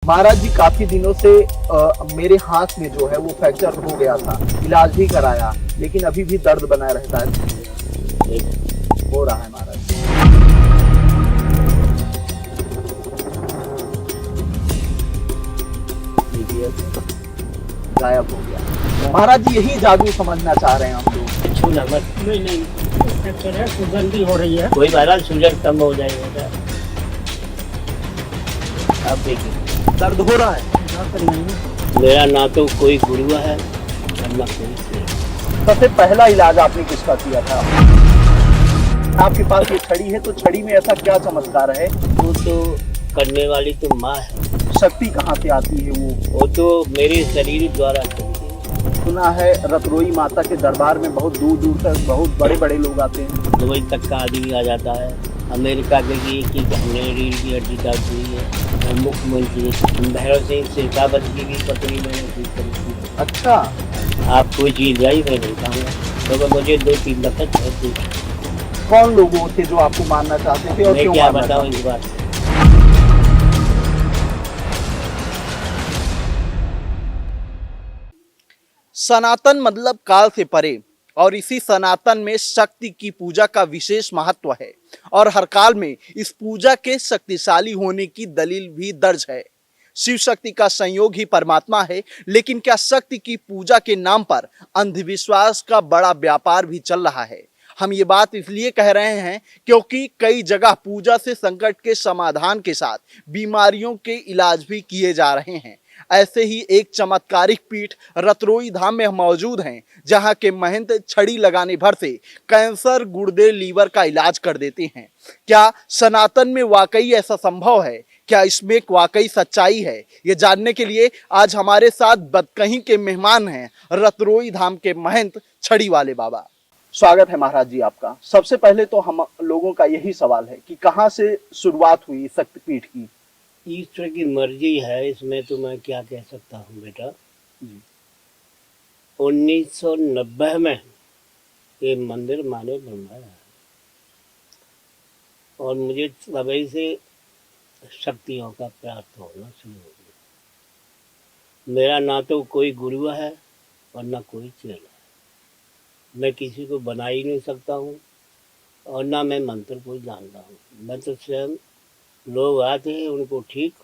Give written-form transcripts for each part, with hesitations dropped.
महाराज जी काफी दिनों से मेरे हाथ में जो है वो फ्रैक्चर हो गया था, इलाज भी कराया, लेकिन अभी भी दर्द बना रहता है। हो रहा है महाराज जी। गायब हो गया। महाराज जी यही जादू समझना चाह रहे हैं हम लोग। छूना मत। नहीं फ्रैक्चर है, सूजन भी हो रही है। कोई महाराज सूजन कम हो जाएगा। आप देखिए दर्द हो रहा है। मेरा ना तो कोई गुरु है और ना कोई सेठ। सबसे पहला इलाज आपने किसका किया था? आपके पास ये छड़ी है, तो छड़ी में ऐसा क्या चमत्कार है? वो तो करने वाली तो माँ है। शक्ति कहाँ से आती है वो तो मेरे शरीर द्वारा चलती है। सुना है रतरोई माता के दरबार में बहुत दूर दूर तक बहुत बड़े बड़े लोग आते हैं। दुबई तक का आदमी आ जाता है। अमेरिका के लिए कि हमने रीढ़ की हड्डी काट दी है। मुख्यमंत्री भैरव सिंह शेखावत की भी पत्नी मैंने ठीक करी। अच्छा, आप कोई चीज आई मैं नहीं कहूँगा, तो मुझे 2-3 वक्त होती। कौन लोग वो थे जो आपको मानना चाहते थे और मैं क्यों क्या मानना बताऊँ चाहते इस बात? सनातन मतलब काल से परे, और इसी सनातन में शक्ति की पूजा का विशेष महत्व है और हर काल में इस पूजा के शक्तिशाली होने की दलील भी दर्ज है। शिव शक्ति का संयोग ही परमात्मा है, लेकिन क्या शक्ति की पूजा के नाम पर अंधविश्वास का बड़ा व्यापार भी चल रहा है? हम ये बात इसलिए कह रहे हैं क्योंकि कई जगह पूजा से संकट के समाधान के साथ बीमारियों के इलाज भी किए जा रहे हैं। ऐसे ही एक चमत्कारिक पीठ रतरोई धाम में मौजूद हैं, जहां के महंत छड़ी लगाने भर से कैंसर, गुर्दे, लीवर का इलाज कर देते हैं। क्या सनातन में वाकई ऐसा संभव है? क्या इसमें वाकई सच्चाई है? ये जानने के लिए आज हमारे साथ बदकही के मेहमान हैं रतरोई धाम के महंत छड़ी वाले बाबा। स्वागत है महाराज जी आपका। सबसे पहले तो हम लोगों का यही सवाल है कि कहाँ से शुरुआत हुई शक्तिपीठ की? ईश्वर की मर्जी है, इसमें तो मैं क्या कह सकता हूँ बेटा। 1990 में ये मंदिर माने बनवाया है और मुझे तभी से शक्तियों का प्राप्त होना शुरू हो गया। मेरा ना तो कोई गुरु है और ना कोई चेला है। मैं किसी को बना ही नहीं सकता हूँ और ना मैं मंत्र को जानता हूँ। मैं तो स्वयं लोग आते हैं उनको ठीक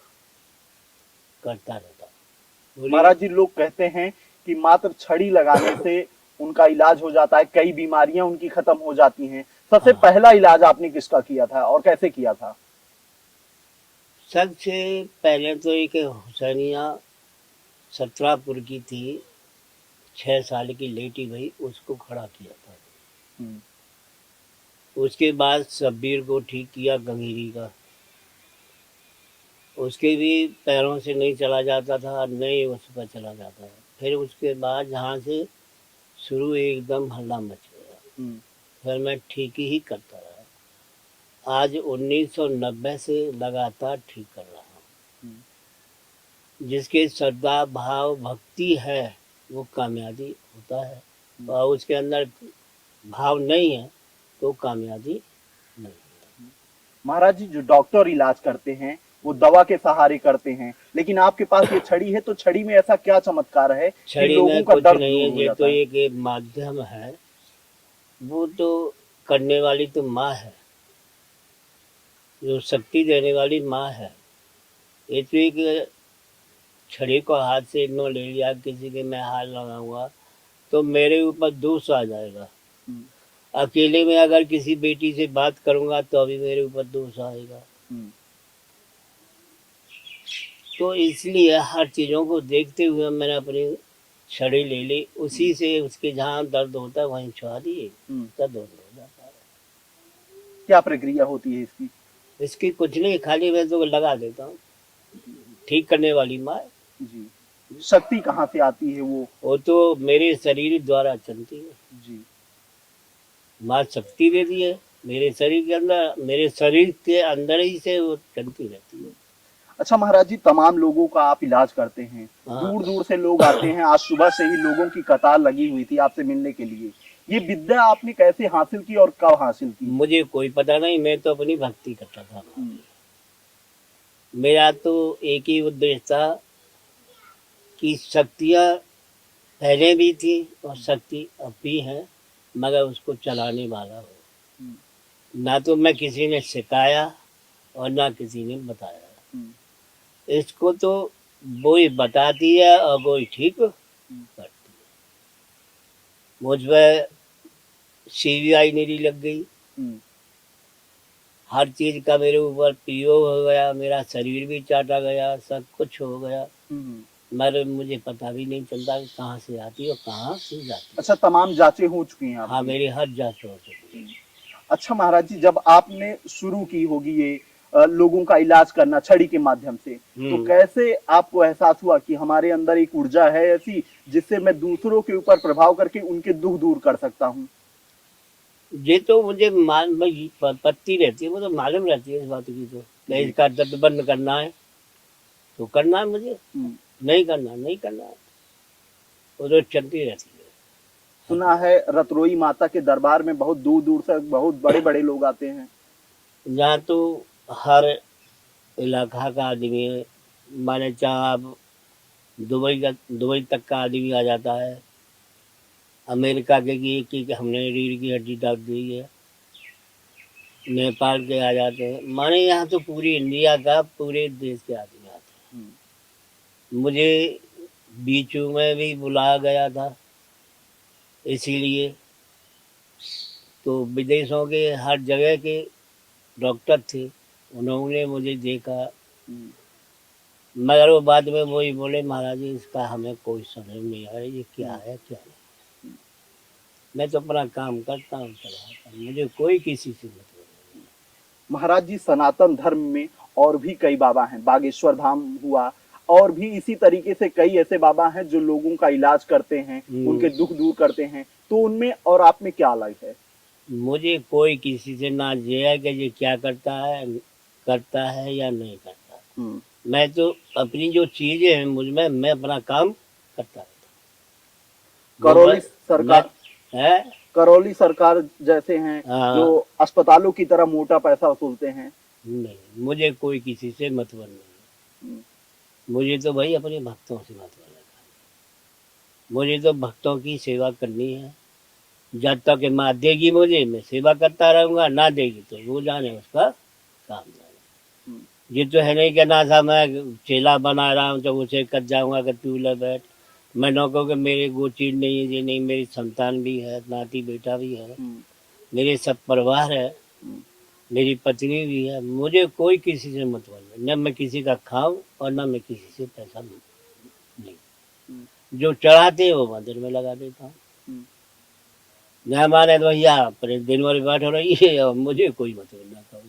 करता रहता हूँ। महाराज जी लोग कहते हैं कि मात्र छड़ी लगाने से उनका इलाज हो जाता है, कई बीमारियां उनकी खत्म हो जाती हैं। सबसे पहला इलाज आपने किसका किया था और कैसे किया था? सबसे पहले तो एक हुसैनिया सतरापुर की थी, 6 साल की लेटी भाई, उसको खड़ा किया था। उसके बाद शब्बीर को ठीक किया, गंगीरी का। उसके भी पैरों से नहीं चला जाता था, नहीं उस पर चला जाता था। फिर उसके बाद जहाँ से शुरू एकदम हल्ला मच गया। फिर मैं ठीक ही करता रहा। आज 1990 से लगातार ठीक कर रहा हूँ। जिसके श्रद्धा भाव भक्ति है वो कामयाबी होता है, और उसके अंदर भाव नहीं है तो कामयाबी नहीं है। महाराज जी जो डॉक्टर इलाज करते हैं वो दवा के सहारे करते हैं, लेकिन आपके पास ये छड़ी है, तो छड़ी में ऐसा क्या चमत्कार है कि छड़ी लोगों में का कुछ दर्द नहीं है, दूर हो ये जाता तो है? एक माध्यम है। वो तो करने वाली तो माँ है, जो शक्ति देने वाली माँ है। ये तो एक छड़ी को हाथ से नो ले लिया, किसी के मैं हाथ लगाऊंगा तो मेरे ऊपर दोष आ जाएगा। अकेले में अगर किसी बेटी से बात करूंगा तो अभी मेरे ऊपर दोष आएगा। तो इसलिए हर चीज़ों को देखते हुए मैंने अपनी छड़ी ले ली, उसी से उसके जहाँ दर्द होता है वहीं छुआ दिए, दर्द हो जाता है। क्या प्रक्रिया होती है इसकी? इसकी कुछ नहीं, खाली मैं तो लगा देता हूँ। ठीक करने वाली माँ जी। शक्ति कहाँ से आती है वो तो मेरे शरीर द्वारा चलती है। जी। माँ शक्ति देती है मेरे शरीर के अंदर, मेरे शरीर के अंदर ही से वो चलती रहती है। अच्छा महाराज जी, तमाम लोगों का आप इलाज करते हैं, दूर दूर से लोग आते हैं। आज सुबह से ही लोगों की कतार लगी हुई थी आपसे मिलने के लिए। ये विद्या आपने कैसे हासिल की और कब हासिल की? मुझे कोई पता नहीं, मैं तो अपनी भक्ति करता था। मेरा तो एक ही उद्देश्य था कि शक्तियाँ पहले भी थी और शक्ति अब भी है, मगर उसको चलाने वाला हो। ना तो मैं किसी ने सिखाया और ना किसी ने बताया। इसको तो वो ही बताती है और वो ही ठीक करती है। मुझ पर CBI नीति लग गई, हर चीज का मेरे ऊपर प्रयोग हो गया, मेरा शरीर भी चाटा गया, सब कुछ हो गया, मगर मुझे पता भी नहीं चलता कि कहाँ से आती है और कहाँ से जाती अच्छा, तमाम जांचें हो चुकी हैं है। आपकी? हाँ, मेरी हर जांच हो चुकी है। अच्छा महाराज जी, जब आपने शुरू की होगी ये लोगों का इलाज करना छड़ी के माध्यम से, तो कैसे आपको एहसास हुआ कि हमारे अंदर एक ऊर्जा है ऐसी जिससे मैं दूसरों के ऊपर प्रभाव करके उनके दुख दूर कर सकता हूँ? ये तो मुझे पत्ती रहती है, वो तो मालूम रहती है इस बात की, तो कि इसका दर्द बंद करना है तो करना है, मुझे नहीं करना नहीं करना है, वो तो चलती रहती है। सुना है रतरोई माता के दरबार में बहुत दूर दूर से बहुत बड़े बड़े लोग आते हैं। यहाँ तो हर इलाका का आदमी है, माने चाहे आप दुबई तक का आदमी आ जाता है। अमेरिका के की हमने रीढ़ की हड्डी डाल दी है, नेपाल के आ जाते हैं, माने यहाँ तो पूरी इंडिया का, पूरे देश के आदमी आते हैं। मुझे बीचू में भी बुलाया गया था, इसीलिए तो विदेशों के हर जगह के डॉक्टर थे, उन्होंने मुझे देखा, मगर वो बाद में वही बोले महाराज जी इसका हमें कोई समझ नहीं आ रहा, ये क्या है क्या नहीं। मैं तो अपना काम करता हूँ, चलाता हूँ, मुझे कोई किसी से मतलब नहीं। महाराज जी, सनातन धर्म में और भी कई बाबा हैं, बागेश्वर धाम हुआ, और भी इसी तरीके से कई ऐसे बाबा हैं जो लोगों का इलाज करते हैं, उनके दुख दूर करते हैं, तो उनमें और आप में क्या अलग है? मुझे कोई किसी से ना ये है कि ये क्या करता है या नहीं करता। मैं तो अपनी जो चीजें हैं मुझमें, मैं अपना काम करता रहता। करौली सरकार है, करौली सरकार जैसे हैं जो अस्पतालों की तरह मोटा पैसा वसूलते हैं। नहीं, मुझे कोई किसी से मतलब नहीं, मुझे तो भाई अपने भक्तों से मतलब है। मुझे तो भक्तों की सेवा करनी है, जब तक माँ देगी मुझे मैं सेवा करता रहूंगा, ना देगी तो वो जाने उसका काम जाने। ये तो है नहीं कि ना था मैं चेला बना रहा हूँ तो उसे कर जाऊंगा कि तू ले बैठ। मैं न कहूँ कि मेरे वो चीज नहीं है, ये नहीं, मेरी संतान भी है, नाती बेटा भी है, मेरे सब परिवार है, मेरी पत्नी भी है, मुझे कोई किसी से मतलब नहीं, न मैं किसी का खाऊं और न मैं किसी से पैसा नहीं। जो चढ़ाते वो मंदिर में लगा देता हूँ, न माने तो भैया अपने दिन भर बैठ रही है और मुझे कोई मतलब ना कहूँ।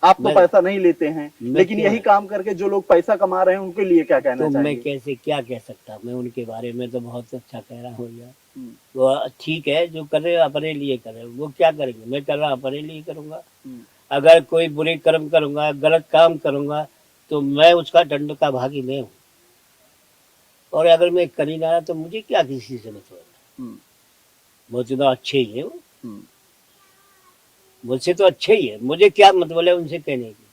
आप तो पैसा नहीं लेते हैं, लेकिन यही काम करके जो लोग पैसा कमा रहे हैं उनके लिए क्या कहना चाहिए? मैं कैसे क्या कह सकता, मैं उनके बारे में तो बहुत अच्छा कह रहा हूँ यार। वो ठीक है, जो कर रहे अपने लिए कर रहे, वो क्या करेंगे, मैं कर रहा अपने लिए करूंगा। अगर कोई बुरे कर्म करूंगा, गलत काम करूंगा, तो मैं उसका दंड का भागी मैं हूँ, और अगर मैं कर ही ना रहा तो मुझे क्या किसी से मतलब, मुझे तो अच्छे ही है वो, मुझसे तो अच्छे ही है, मुझे क्या मतलब है उनसे कहने की,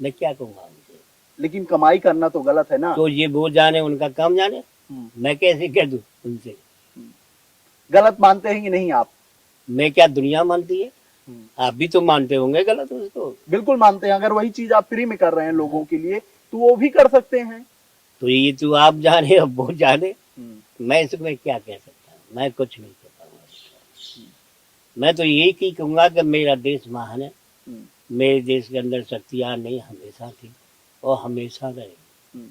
मैं क्या कहूँगा उनसे। लेकिन कमाई करना तो गलत है ना? तो ये वो जाने, उनका काम जाने, मैं कैसे कह दूं उनसे। गलत मानते हैं कि नहीं आप? मैं क्या दुनिया मानती है, आप भी तो मानते होंगे गलत उसको। बिल्कुल मानते हैं, अगर वही चीज आप फ्री में कर रहे हैं लोगों के लिए तो वो भी कर सकते हैं। तो ये तो आप जाने अब वो जाने, मैं इसमें क्या कह सकता हूँ, मैं कुछ नहीं कह पाऊंगा। मैं तो यही की कहूंगा कि मेरा देश महान है, मेरे देश के अंदर शक्तियाँ नहीं हमेशा थी और हमेशा रहेगी।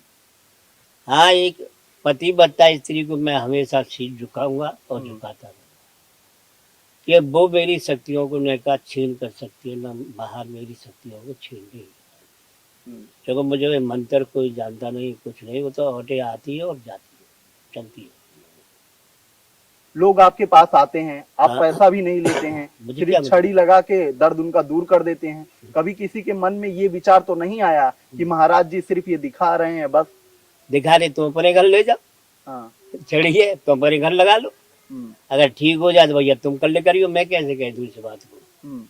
हाँ, एक पतिव्रता स्त्री को मैं हमेशा सिर झुकाऊंगा और झुकाता रहूंगा कि वो मेरी शक्तियों को न छीन कर सकती है, न बाहर मेरी शक्तियों को छीन रही है। क्योंकि मुझे मंत्र कोई जानता नहीं, कुछ नहीं, वो तो हटे आती है और जाती है, चलती है। लोग आपके पास आते हैं, आप पैसा भी नहीं लेते हैं, सिर्फ छड़ी लगा के दर्द उनका दूर कर देते हैं। कभी किसी के मन में ये विचार तो नहीं आया कि महाराज जी सिर्फ ये दिखा रहे हैं? बस दिखा रहे, तुम अपने घर ले जाओ, छड़िए तो अपने घर लगा लो, अगर ठीक हो जाए तो भैया तुम कर ले करियो, मैं कैसे कह दूं इस बात को।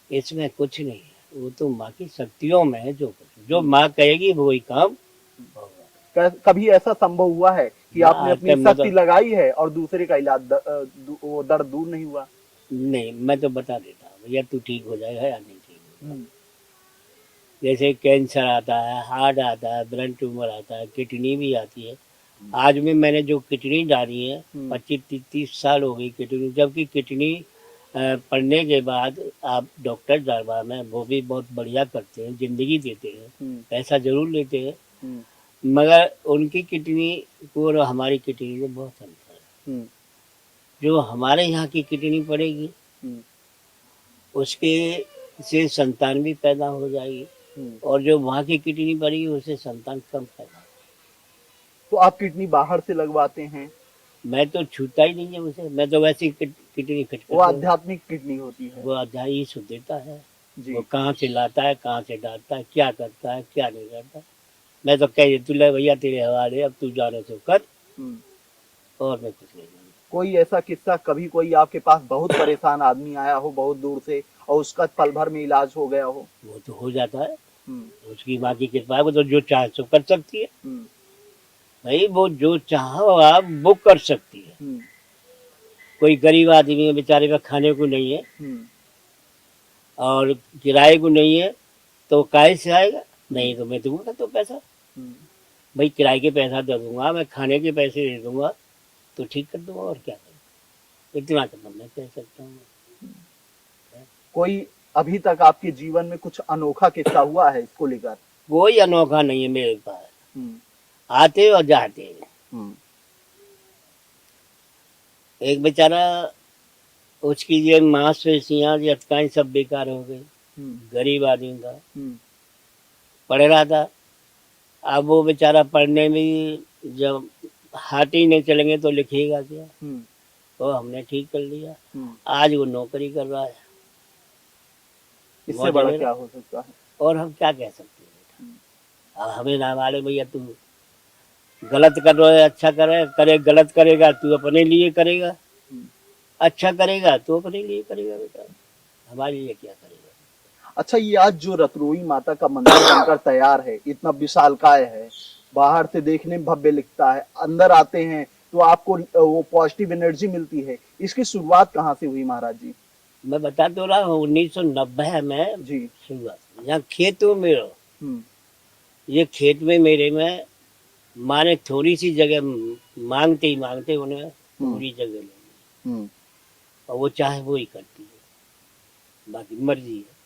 इसमें कुछ नहीं है, वो तो माँ की शक्तियों में है, जो माँ कहेगी वही काम होगा। कभी ऐसा संभव हुआ है कि हाँ, आपने आज अपनी टाइम में शक्ति तो लगाई है और दूसरे का इलाज वो दर्द दूर नहीं हुआ? नहीं, मैं तो बता देता हूँ भैया तू ठीक हो जाएगा या नहीं ठीक होगा। हम्म, जैसे कैंसर आता है, हार्ट आता है, ब्रेन ट्यूमर आता है, किडनी भी आती है। आज में मैंने जो किडनी डाली है, हम्म, 25-30 साल हो गई किडनी, जबकि किडनी पढ़ने के बाद आप डॉक्टर दरबार में वो भी बहुत बढ़िया करते हैं, जिंदगी देते हैं, हम्म, पैसा जरूर लेते हैं, हम्म, मगर उनकी किडनी को और हमारी किडनी में बहुत अंतर है। हम्म, जो हमारे यहाँ की किडनी पड़ेगी हम्म, उसके से संतान भी पैदा हो जाएगी, हम्म। और जो वहाँ की किडनी पड़ेगी उससे संतान कम पैदा होगा। तो आप किडनी बाहर से लगवाते हैं? मैं तो छूता ही नहीं है उसे, मैं तो वैसे ही किडनी फिट वो कर दूँ। आध्यात्मिक किडनी होती है। वो अध्याय ही शुद्ध देता है, जी। वो कहाँ से लाता है, कहाँ से डालता है, क्या करता है, क्या नहीं करता। मैं तो कह तू ले भैया तेरे हवाले, अब तू जाने से कर, हम्म। और मैं कुछ नहीं जानता। कोई ऐसा किस्सा, कभी कोई आपके पास बहुत परेशान आदमी आया हो बहुत दूर से और उसका पल भर में इलाज हो गया हो? वो तो हो जाता है, हम्म, उसकी माँ की कृपा है, वो तो जो चाहे सो कर सकती है। हम्म, भाई वो जो चाहो आप वो कर सकती है। हम्म, कोई गरीब आदमी है बेचारे का खाने को नहीं है हम्म, और किराए को नहीं है, तो काहे से आएगा? नहीं तो मैं दूंगा तो पैसा, हम्म। भाई किराए के पैसा दे दूंगा, मैं खाने के पैसे दे दूंगा, तो ठीक कर दूंगा, और क्या करूँ, इतना करना मैं कह सकता हूँ। कोई अभी तक आपके जीवन में कुछ अनोखा किस्सा हुआ है इसको लेकर? कोई अनोखा नहीं है मेरे पास, हम्म, आते और जाते हैं। हम्म, एक बेचारा, उसकी ये मांसपेशियां लटकाएं सब बेकार हो गई, हम्म, गरीब आदमी था, हम्म, पढ़ रहा था। अब वो बेचारा पढ़ने में जब हाथ ही नहीं चलेंगे तो लिखेगा क्या, हम्म, तो हमने ठीक कर लिया। हम्म। आज वो नौकरी कर रहा है, इससे मौज बड़ा ले क्या रहा। हो सकता है? और हम क्या कह सकते हैं बेटा, अब हमें ना मालूम भैया तू गलत कर रहा है, अच्छा करे गलत करेगा तू अपने लिए करेगा, हम्म। अच्छा करेगा तो अपने लिए करेगा बेटा, हमारे लिए क्या करेगा। अच्छा, ये आज जो रतरोई माता का मंदिर बनकर तैयार है, इतना विशालकाय है, बाहर से देखने में भव्य लिखता है, अंदर आते हैं तो आपको वो पॉजिटिव एनर्जी मिलती है, इसकी शुरुआत कहाँ से हुई महाराज जी? मैं बता तो रहा हूँ 1990 में जी। शुरुआत, यहाँ खेत में मेरा, हम्म, ये खेत में मेरे में माने थोड़ी सी जगह मांगते ही मांगते उन्हें पूरी जगह ले ली, हम्म। और वो चाहे वो ही करती है, बाकी मर्जी है।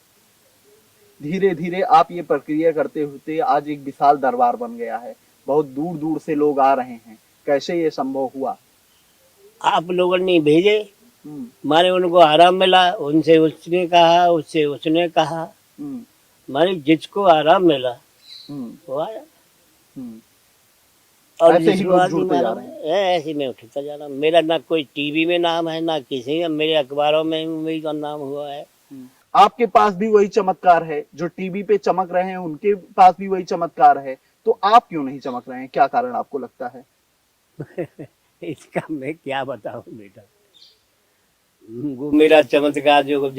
धीरे धीरे आप ये प्रक्रिया करते होते आज एक विशाल दरबार बन गया है, बहुत दूर दूर से लोग आ रहे हैं, कैसे ये संभव हुआ? आप लोगों ने भेजे, हम्म, माने उनको आराम मिला, उनसे उसने कहा, उससे उसने कहा, हम्म, माने जिसको आराम मिला हम्म, वो आया, हम्म। और ऐसे ही जिसको लोग आदमी जुड़ते जा मालूम रहे हैं। है ऐसे में उठता जा रहा हूँ। मेरा ना कोई टीवी में नाम है, ना किसी में, मेरे अखबारों में मेरा नाम हुआ है। आपके पास भी वही चमत्कार है, जो टीवी पे चमक रहे हैं उनके पास भी वही चमत्कार है, तो आप क्यों नहीं चमक रहे हैं? क्या कारण आपको लगता है? इसका मैं क्या बताऊं बेटा, वो मेरा चमत्कार जो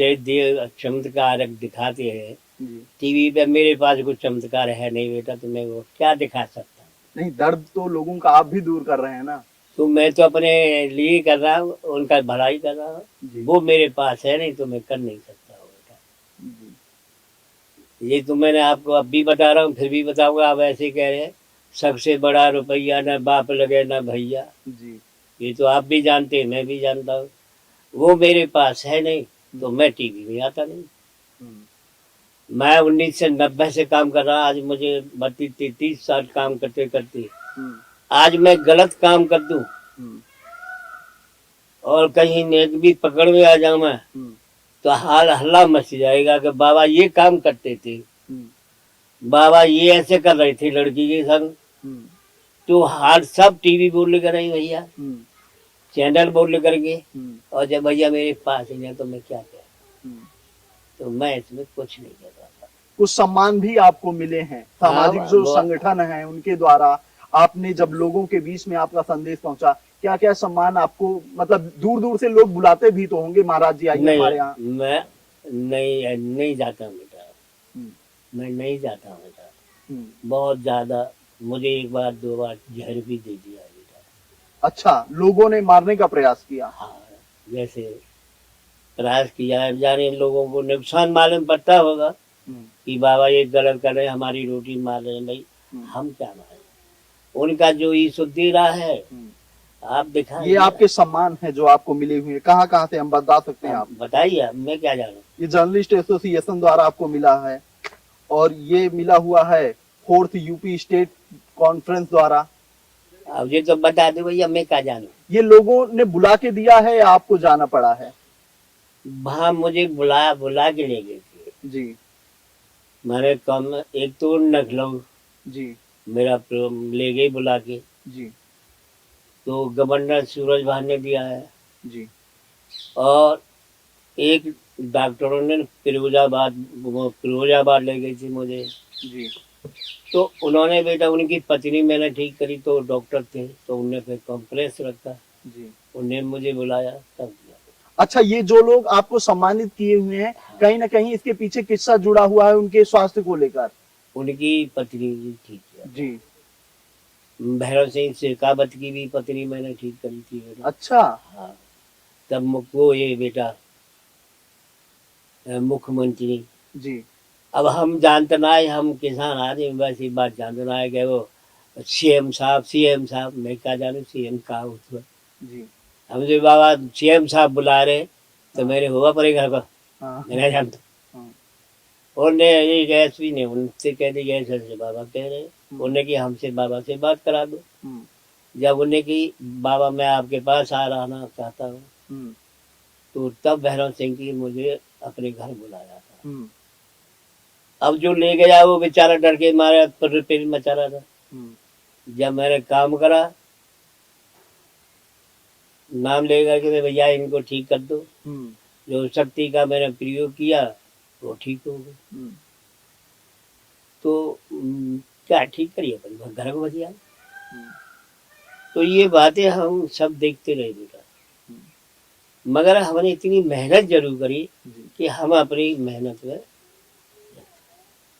चमत्कार दिखाते हैं जी। टीवी पे, मेरे पास कोई चमत्कार है नहीं बेटा, तो मैं वो क्या दिखा सकता हूँ। नहीं, दर्द तो लोगों का आप भी दूर कर रहे हैं ना। तो मैं तो अपने लिए कर रहा हूँ, उनका भलाई कर रहा जी। हूँ, वो मेरे पास है नहीं तो मैं कर नहीं सकता हूँ बेटा। जी। ये तो मैंने आपको अब भी बता रहा हूँ, फिर भी बताऊंगा, आप ऐसे कह रहे हैं सबसे बड़ा रुपया न बाप लगे न भैया, जी। ये तो आप भी जानते हैं, मैं भी जानता हूँ, वो मेरे पास है नहीं तो मैं टीवी में आता नहीं। मैं 1990 से काम कर रहा, आज मुझे 32-33 साल काम करते करते आज मैं गलत काम कर दूं और कहीं नेक भी पकड़ में आ जाऊं मैं, तो हाल हल्ला मच जाएगा कि बाबा ये काम करते थे, बाबा ये ऐसे कर रही थी लड़की के संग, तो हाल सब टीवी बोल करेंगे भैया, चैनल बोल करके, और जब भैया मेरे पास ही नहीं तो मैं क्या करूं, तो मैं इसमें कुछ नहीं कर रहा था। कुछ सम्मान भी आपको मिले हैं, सामाजिक जो संगठन है उनके द्वारा, आपने जब लोगों के बीच में आपका संदेश पहुंचा, क्या क्या सम्मान आपको, मतलब दूर दूर से लोग बुलाते भी तो होंगे, महाराज जी आइए हमारे यहाँ? मैं नहीं जाता बेटा, मैं नहीं जाता हूँ बेटा, हम्म। बहुत ज्यादा। मुझे एक बार दो बार जहर भी दे दिया बेटा। अच्छा, लोगों ने मारने का प्रयास किया। हाँ, जैसे प्रयास किया है, जाने लोगों को नुकसान मालूम पड़ता होगा हम्म। कि बाबा ये गलत कर रहे हैं, हमारी रोटी मार रहे हैं। भाई हम्म। हम क्या मारे, उनका जो ईश्वर दे रहा है हम्म। आप ये दिखाइए। आपके सम्मान है जो आपको मिले हुए हैं, कहाँ कहाँ से हम बता सकते हैं अब आप? बताइए, अब मैं क्या जानूं। ये जर्नलिस्ट एसोसिएशन द्वारा आपको मिला है, और ये मिला हुआ है फोर्थ यूपी स्टेट कॉन्फ्रेंस द्वारा। अब ये तो बता दो भैया, मैं क्या जानूं। ये लोगों ने बुला के दिया है या आपको जाना पड़ा है? वहां मुझे बुला के ले गए थे। जी। मैंने कम एक तो नखलऊ जी। मेरा ले गई बुला के, जी। तो गवर्नर सूरज भान ने दिया है। जी। और एक डॉक्टरों ने फिरोजाबाद ले गई थी मुझे। जी। तो उन्होंने बेटा, उनकी पत्नी मैंने ठीक करी, तो डॉक्टर थे, तो उनने फिर कॉम्प्लेक्स रखा। जी। उन्हें मुझे बुलाया तब दिया। अच्छा, ये जो लोग आपको सम्मानित किए हुए हैं, कहीं ना कहीं इसके पीछे किस्सा जुड़ा हुआ है उनके स्वास्थ्य को लेकर? उनकी पत्नी जी ठीक किया। जी। भैरव सिंह शेखावत की भी पत्नी मैंने ठीक करी थी बेटा। अच्छा। हाँ, तब मुझको ये बेटा मुख्यमंत्री। जी। अब हम जानते ना है, हम किसान आदमी, बस ये बात जानते ना है कि वो सीएम साहब, मैं क्या जानू सीएम का उसमें। जी। हमसे बाबा सीएम साहब बुला रहे, तो हाँ। मेरे होगा पड़ेगा घर पर, हाँ। मैं नहीं जानता। हाँ। और ने ये गैस भी नहीं, उनसे कह दी गैस से बाबा कह रहे, उन्हें कि हमसे बाबा से बात करा दो। हम्म। जब उन्हें कि बाबा मैं आपके पास आ रहना चाहता हूँ, हम्म। तो तब भैरव सिंह जी मुझे अपने घर बुलाया था। हम्म। अब जो ले गया वो बेचारा डर के मारे पेट मचा रहा था। हम्म। जब मैंने काम करा, नाम लेकर के भैया इनको ठीक कर दो, हम्म। जो शक्ति का मैंने प्रयोग किया वो ठीक हो गए। हम्म। तो क्या ठीक करिए, अपन घर को बचिया। हम्म। तो ये बातें हम सब देखते रहे बेटा, मगर हमने इतनी मेहनत जरूर करी जी। कि हम अपनी मेहनत में,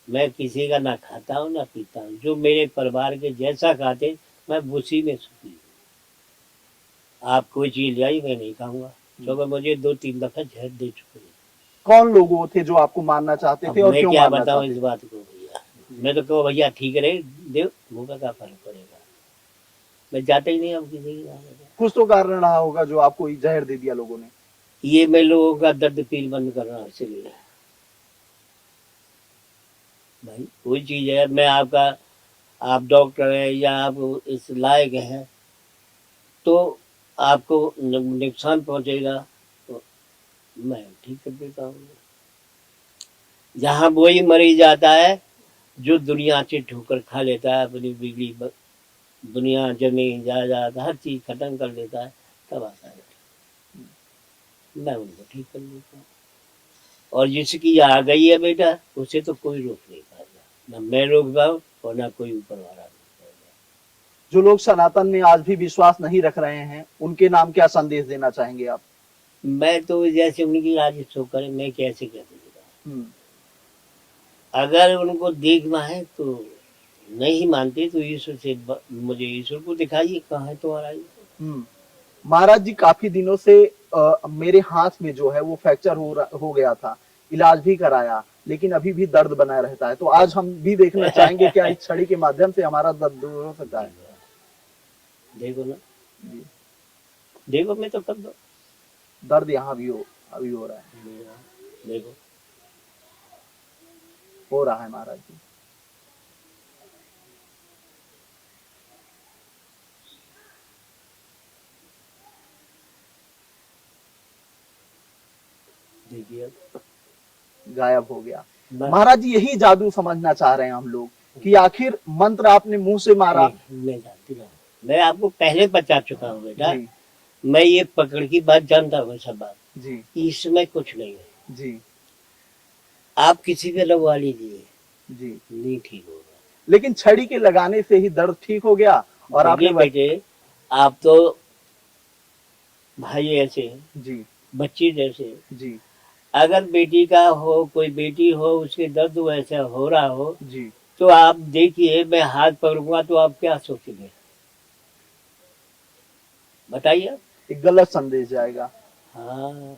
मैं किसी का ना खाता हूँ ना पीता हूँ, जो मेरे परिवार के जैसा खाते मैं उसी में सुखी हूँ। आप कोई चीज लाई मैं नहीं खाऊंगा, क्योंकि मुझे 2-3 दफा जहर दे चुके हैं। कौन लोग वो थे जो आपको मारना चाहते अब थे और मैं क्यों क्या मारना बताऊं चाहते इस थे? बात को भैया, मैं तो कहूँ भैया ठीक रहे देव, मुँह का क्या फर्क पड़ेगा, मैं जाता ही नहीं अब किसी के यहाँ। कुछ तो कारण रहा होगा जो आपको जहर दे दिया लोगों ने। ये मैं लोगों का दर्द फील बंद कर रहा हूँ इसलिए। भाई कोई चीज है, मैं आपका, आप डॉक्टर है या आप इस लायक हैं, तो आपको नुकसान पहुंचेगा तो मैं ठीक कर देता हूँ। जहाँ वही मरीज आता है जो दुनिया से ठोकर खा लेता है, अपनी बिगड़ी दुनिया जमीन जायदाद हर चीज खत्म कर लेता है, तब आता है मैं उनको ठीक कर देता हूँ। और जिसकी आ गई है बेटा, उसे तो कोई रोक नहीं पाएगा, ना मैं रोक पाऊँ और ना कोई ऊपर वाला रोक पाएगा। जो लोग सनातन में आज भी विश्वास नहीं रख रहे हैं, उनके नाम क्या संदेश देना चाहेंगे आप? मैं तो जैसे उनकी राजी सो करे, मैं कैसे कह दूंगा। हम्म। अगर उनको देखना है तो नहीं मानते तो ईश्वर से मुझे ईश्वर को दिखाइए, कहाँ है तुम्हारा ईश्वर। महाराज जी, काफी दिनों से मेरे हाथ में जो है वो फ्रैक्चर हो गया था, इलाज भी कराया, लेकिन अभी भी दर्द बना रहता है। तो आज हम भी देखना चाहेंगे क्या इस छड़ी के माध्यम से हमारा दर्द दूर हो सकता है? देखो ना जी। देखो, मैं तो कर दो दर्द यहाँ भी अभी हो रहा है, देखो हो रहा है महाराज जी। देखिए गायब हो गया। महाराज जी, यही जादू समझना चाह रहे हैं हम लोग कि आखिर मंत्र आपने मुंह से मारा। मैं जानती हूँ, मैं आपको पहले बता चुका हूँ बेटा, जी। मैं ये पकड़ की बात जानता हूँ सब बात जी। इसमें कुछ नहीं है। जी। आप किसी पे लगवा लीजिए, जी। नहीं ठीक होगा। लेकिन छड़ी के लगाने से ही दर्द ठीक हो गया। और आपने बेटे, आप तो भाई ऐसे जी, बच्ची जैसे, जी, अगर बेटी का हो, कोई बेटी हो, उसके दर्द वैसा हो रहा हो, जी तो आप देखिए, मैं हाथ पकड़ूंगा तो आप क्या सोचेंगे, बताइए। एक गलत संदेश जाएगा। हाँ,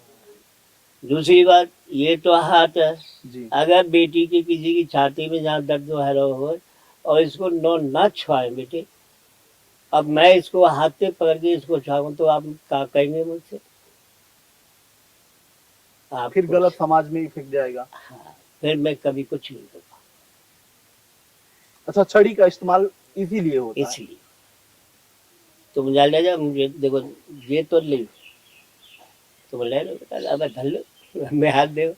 दूसरी बात, ये तो हाथ है। जी अगर बेटी की किसी की छाती में जहाँ दर्द हो रहा हो और इसको नो ना छुआए बेटे, अब मैं इसको हाथ से पकड़ के इसको छुआऊं तो आप क्या कहेंगे मुझसे? आप फिर कुछ, गलत समाज में ही फिक जाएगा। हाँ, फिर मैं कभी कुछ नहीं करूँगा। अच्छा, छड़ी का इस्तेमाल इसीलिए होता है। इसलिए तुम जा ले जा, मुझे देखो, ये तो ले, तुम ले लो बेटा, अब धर लो, मैं हाथ दे,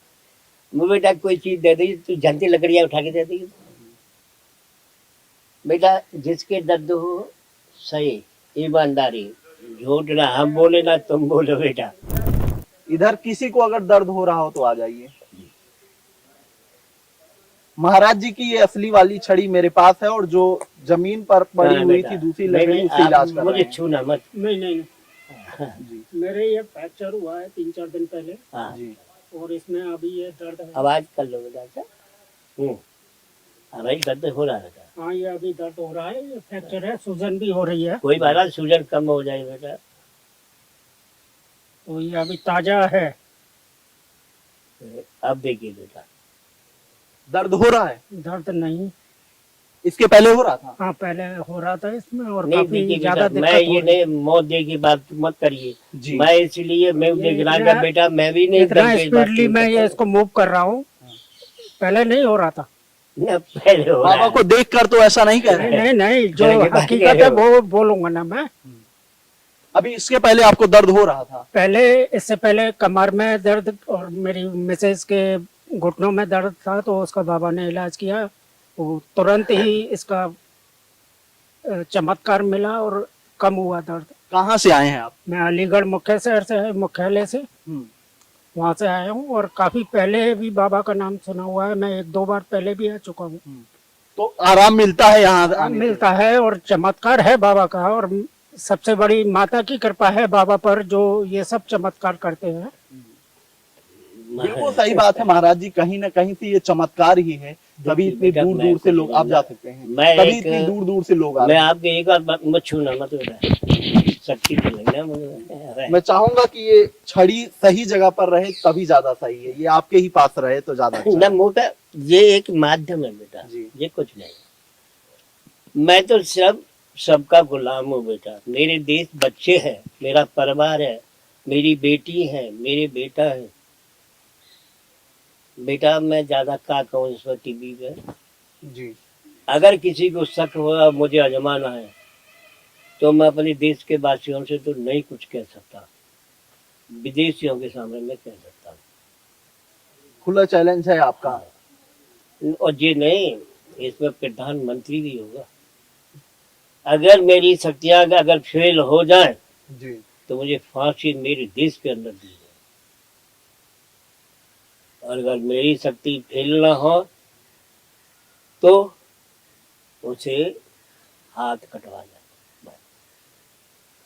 मुझे बेटा कोई चीज दे दी, तू झंटी लकड़ियां उठा के दे दी बेटा, जिसके दर्द हो सही, ईमानदारी, झूठ ना हम बोले ना तुम बोलो बेटा। इधर किसी को अगर दर्द हो रहा हो तो आ जाइए। महाराज जी की ये असली वाली छड़ी मेरे पास है, और जो जमीन पर पड़ी हाँ हुई बेटा, थी दूसरी नहीं लकड़ी, नहीं, उससे आप इलाज कर रहे मुझे हैं। छूना मत। नहीं नहीं नहीं, जी मेरे ये फ्रैक्चर हुआ है 3-4 दिन पहले, हाँ, जी और इसमें अभी ये दर्द है। आवाज कर लो बेटा। अच्छा, हमारी दर्द हो रहा है बेटा, हाँ, ये अभी दर्द हो रहा है, ये फ्रैक्चर है, सूजन भी हो रही है। कोई बात नहीं, सूजन कम हो जाए बेटा। तो ये अभी ताजा है। अब देखिए बेटा, दर्द हो रहा है। दर्द नहीं, इसके पहले हो रहा था। हाँ पहले हो रहा था इसमें, और नहीं काफी देखिए ज्यादा बेटा, मैं दिक्कत हो ये रही है। नहीं मौत दे की बात मत करिए। जी मैं इसलिए मैं ये गिरा इतना- बेटा, मैं भी नहीं इतना दर्द की बात स्पीडली मैं ये इसको मूव कर रहा हूँ, पहले नहीं हो रहा था। न, पहले हो रहा बाबा है। को देखकर तो ऐसा नहीं कह रहे। नहीं नहीं नहीं, जो करेंगे, बात हकीकत है करेंगे। वो बोलूंगा ना मैं। अभी इसके पहले आपको दर्द हो रहा था। पहले, इससे पहले कमर में दर्द और मेरी मिसेज के घुटनों में दर्द था, तो उसका बाबा ने इलाज किया, वो तुरंत ही इसका चमत्कार मिला और कम हुआ दर्द। कहाँ से आए हैं आप? मैं अलीगढ़ मुख्य शहर से, मुख्यालय से वहाँ से आया हूँ, और काफी पहले भी बाबा का नाम सुना हुआ है, मैं 1-2 बार पहले भी आ चुका हूँ। तो आराम मिलता है यहाँ आराम आने से? मिलता है, और चमत्कार है बाबा का, और सबसे बड़ी माता की कृपा है बाबा पर, जो ये सब चमत्कार करते हैं। बिल्कुल सही बात है महाराज जी, कहीं ना कहीं से ये चमत्कार ही है, तभी इतनी बेटा, दूर मैं दूर से कुछ लोग, नहीं आप जा सकते हैं, मैं तभी एक- इतनी दूर दूर से लोग आ मैं रहे हैं। आपके एक बार मत छूना मत बेटा, शक्ति तो लगना मुझे। मैं चाहूंगा कि ये छड़ी सही जगह पर रहे, तभी ज्यादा सही है, ये आपके ही पास रहे तो ज्यादा अच्छा ना है। मुंह पे, ये एक माध्यम है बेटा जी। ये कुछ नहीं। मैं तो सब सबका गुलाम हूँ बेटा। मेरे देश बच्चे हैं, मेरा परिवार है, मेरी बेटी है, मेरे बेटा है बेटा। मैं ज्यादा क्या कहूँ इस पर टीवी पे। जी अगर किसी को शक हुआ मुझे आजमाना है, तो मैं अपने देश के वासियों से तो नहीं कुछ कह सकता, विदेशियों के सामने मैं कह सकता हूँ। खुला चैलेंज है आपका। और ये नहीं, इसमें प्रधानमंत्री भी होगा। अगर मेरी शक्तियां अगर फेल हो जाए जी तो मुझे फांसी मेरे देश के अंदर दी जाए, और अगर मेरी शक्ति फेल ना हो तो उसे हाथ कटवा जाए।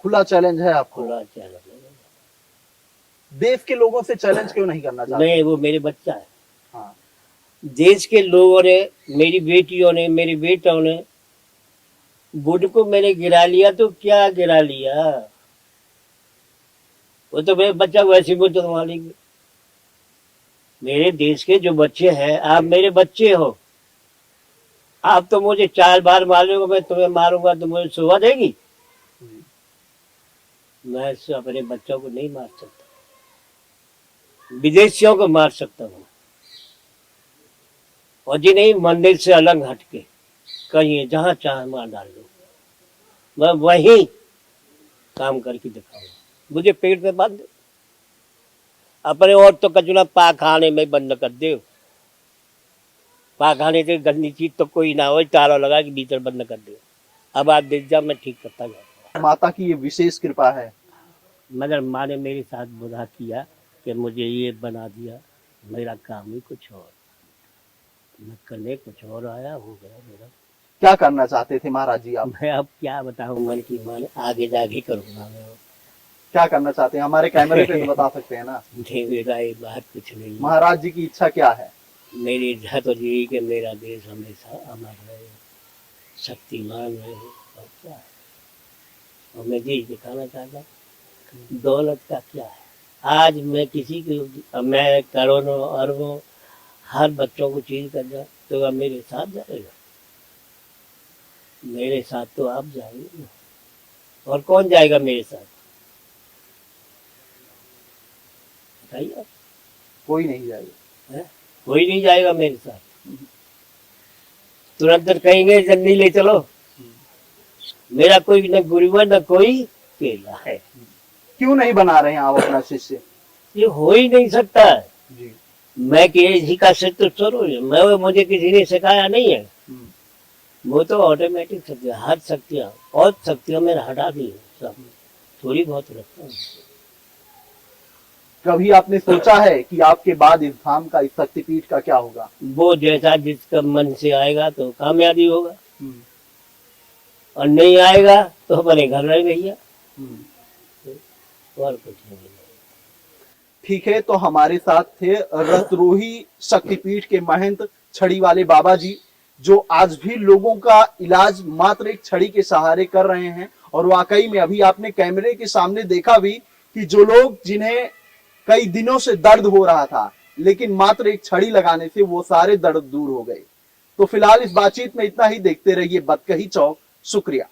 खुला चैलेंज है आपको। खुला चैलेंज है। देश के लोगों से चैलेंज क्यों नहीं करना चाहते? नहीं, वो मेरे बच्चा है। हाँ देश के लोगों ने, मेरी बेटियों ने, मेरे बेटों ने बुद्ध को मैंने गिरा लिया तो क्या गिरा लिया, वो तो मेरे बच्चा वैसे वो तो मालिक। मेरे देश के जो बच्चे हैं, आप मेरे बच्चे हो, आप तो मुझे 4 बार मारोगे, मैं तुम्हें मारूंगा तो मुझे शोभा देगी? मैं अपने बच्चों को नहीं मार सकता, विदेशियों को मार सकता हूँ, और जी नहीं, मंदिर से अलग हटके कहीं जहां चाहे मार डाल दो, मैं वही काम करके दिखाऊंगा। मुझे पेट पे बांध दो, अपने और तो कचुना पाखाने में बंद कर दो। पाखाने से गंदी चीज तो कोई ना हो, ताला लगा के भीतर बंद कर दो। अब आप देख जाओ, मैं ठीक करता जाऊंगा। माता की ये विशेष कृपा है। मगर माँ ने मेरे साथ बुरा किया कि मुझे ये बना दिया, मेरा काम ही कुछ और, मैं करने कुछ और आया, हो गया मेरा। क्या करना चाहते थे महाराज जी आप? मैं अब क्या बताऊं, मन की मान आगे जाके करूंगा मैं। क्या करना चाहते हैं? हमारे कैमरे पे तो बता सकते हैं ना। नहीं मेरा ये बात कुछ नहीं। महाराज जी की इच्छा क्या है? मेरी इच्छा तो यही कि मेरा देश हमेशा अमर रहे, शक्तिमान रहे, और क्या है। और मैं यही दिखाना चाहता हूँ दौलत का क्या है। आज मैं किसी को, मैं करोड़ों अरबों हर बच्चों को चीज कर जाए तो अब मेरे साथ जाएगा? मेरे साथ तो आप जाएंगे ना, और कौन जाएगा मेरे साथ बताइए आप? कोई नहीं जाएगा। है? कोई नहीं जाएगा मेरे साथ। तुरंत कहेंगे जल्दी ले चलो। मेरा कोई न गुरुवा न कोई केला है। क्यों नहीं बना रहे हैं आप अपना शिष्य? ये हो ही नहीं सकता है। जी। मैं किसी का शिष्य स्वरूप, मैं मुझे किसी ने सिखाया नहीं है। वो तो ऑटोमेटिक शक्ति, हर शक्तियाँ और शक्तियों में हटा दी सब, थोड़ी बहुत रखता हूँ। कभी आपने सोचा है कि आपके बाद इस धाम का, इस शक्तिपीठ का क्या होगा? और जैसा जिसका मन से आएगा तो कामयाबी होगा, और नहीं आएगा तो अपने घर रह भैया, और कुछ नहीं। ठीक है, तो हमारे साथ थे रतरोही शक्तिपीठ के महंत छड़ी वाले बाबा जी, जो आज भी लोगों का इलाज मात्र एक छड़ी के सहारे कर रहे हैं। और वाकई में अभी आपने कैमरे के सामने देखा भी कि जो लोग, जिन्हें कई दिनों से दर्द हो रहा था, लेकिन मात्र एक छड़ी लगाने से वो सारे दर्द दूर हो गए। तो फिलहाल इस बातचीत में इतना ही। देखते रहिए बतकही चौक। शुक्रिया।